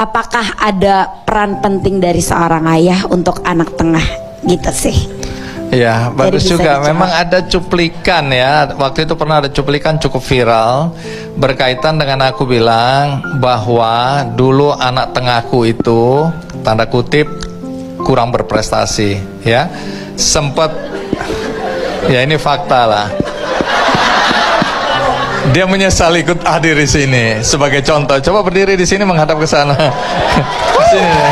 apakah ada peran penting dari seorang ayah untuk anak tengah gitu sih? Ya, bagus juga. dijawab. Memang ada cuplikan ya. Waktu itu pernah ada cuplikan cukup viral berkaitan dengan aku bilang bahwa dulu anak tengahku itu tanda kutip kurang berprestasi ya. Sempat ya, ini fakta lah. Dia menyesal ikut hadir di sini sebagai contoh. Coba berdiri di sini menghadap ke sana. Sini.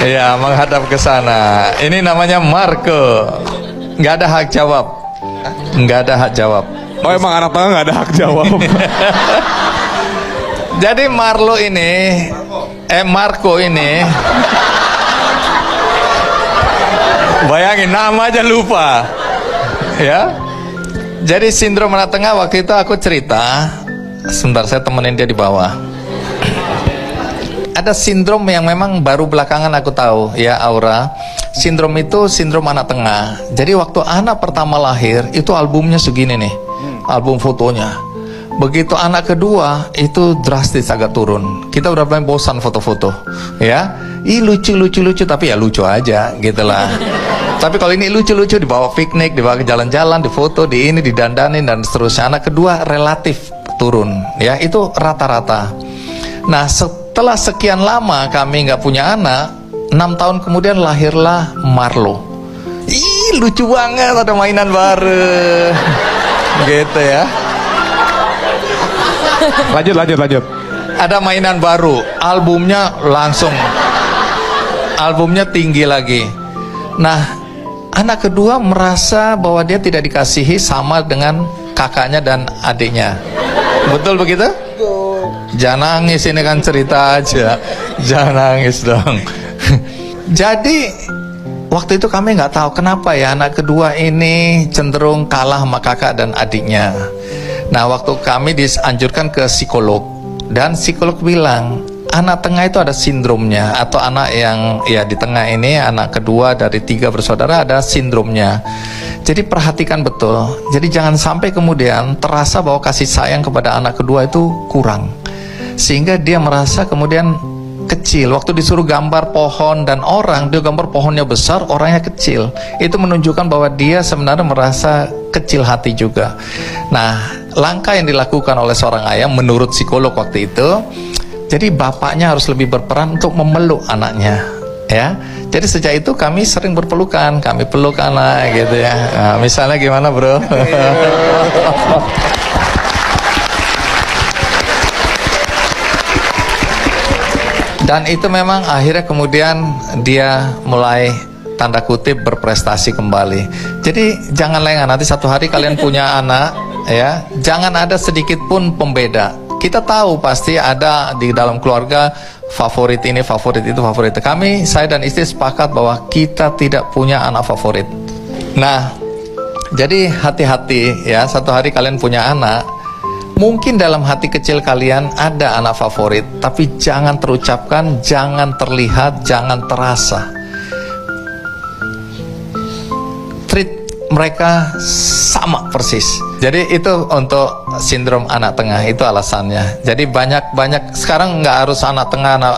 Iya, menghadap ke sana. Ini namanya Marco. Nggak ada hak jawab. Nggak ada hak jawab. Oh, emang anak tengah nggak ada hak jawab. Jadi Marco ini, bayangin nama aja lupa, ya. Jadi sindrom anak tengah waktu itu aku cerita. Sebentar, saya temenin dia di bawah. Ada sindrom yang memang baru belakangan aku tahu ya, Aura. Sindrom itu sindrom anak tengah. Jadi waktu anak pertama lahir itu albumnya segini nih, album fotonya. Begitu anak kedua itu drastis agak turun. Kita udah mulai bosan foto-foto ya. Ih, lucu tapi ya lucu aja gitulah. Tapi kalau ini lucu-lucu, dibawa piknik, dibawa ke jalan-jalan, difoto, di ini, didandanin dan seterusnya. Anak kedua relatif turun ya, itu rata-rata. Nah, setelah sekian lama kami nggak punya anak, 6 tahun kemudian lahirlah Marlo. Ih, lucu banget, ada mainan baru gitu ya. Lanjut. Ada mainan baru, albumnya tinggi lagi. Nah, anak kedua merasa bahwa dia tidak dikasihi sama dengan kakaknya dan adiknya. Betul begitu? Jangan nangis, ini kan cerita aja. Jangan nangis dong. Jadi waktu itu kami nggak tahu kenapa ya anak kedua ini cenderung kalah sama kakak dan adiknya. Nah, waktu kami dianjurkan ke psikolog, dan psikolog bilang anak tengah itu ada sindromnya, atau anak yang ya di tengah ini, anak kedua dari 3 bersaudara, ada sindromnya. Jadi perhatikan betul. Jadi jangan sampai kemudian terasa bahwa kasih sayang kepada anak kedua itu kurang, sehingga dia merasa kemudian kecil. Waktu disuruh gambar pohon dan orang, dia gambar pohonnya besar, orangnya kecil. Itu menunjukkan bahwa dia sebenarnya merasa kecil hati juga. Nah, langkah yang dilakukan oleh seorang ayah menurut psikolog waktu itu, jadi bapaknya harus lebih berperan untuk memeluk anaknya ya. Jadi sejak itu kami sering berpelukan, kami peluk anak gitu ya. Nah, misalnya gimana bro? Dan itu memang akhirnya kemudian dia mulai tanda kutip berprestasi kembali. Jadi jangan lengah, nanti satu hari kalian punya anak ya, jangan ada sedikit pun pembeda. Kita tahu pasti ada di dalam keluarga favorit ini, favorit itu, favorit itu. Kami, saya dan istri sepakat bahwa kita tidak punya anak favorit. Nah, jadi hati-hati ya, satu hari kalian punya anak, mungkin dalam hati kecil kalian ada anak favorit, tapi jangan terucapkan, jangan terlihat, jangan terasa. Treat mereka sama persis. Jadi itu untuk sindrom anak tengah, itu alasannya. Jadi banyak sekarang nggak harus anak tengah, anak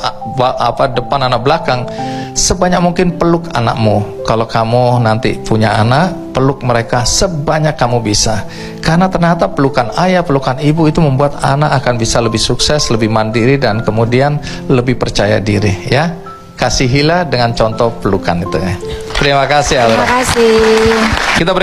depan, anak belakang. Sebanyak mungkin peluk anakmu. Kalau kamu nanti punya anak, peluk mereka sebanyak kamu bisa. Karena ternyata pelukan ayah, pelukan ibu itu membuat anak akan bisa lebih sukses, lebih mandiri, dan kemudian lebih percaya diri ya. Kasihilah dengan contoh pelukan itu ya. Terima kasih. Terima kasih.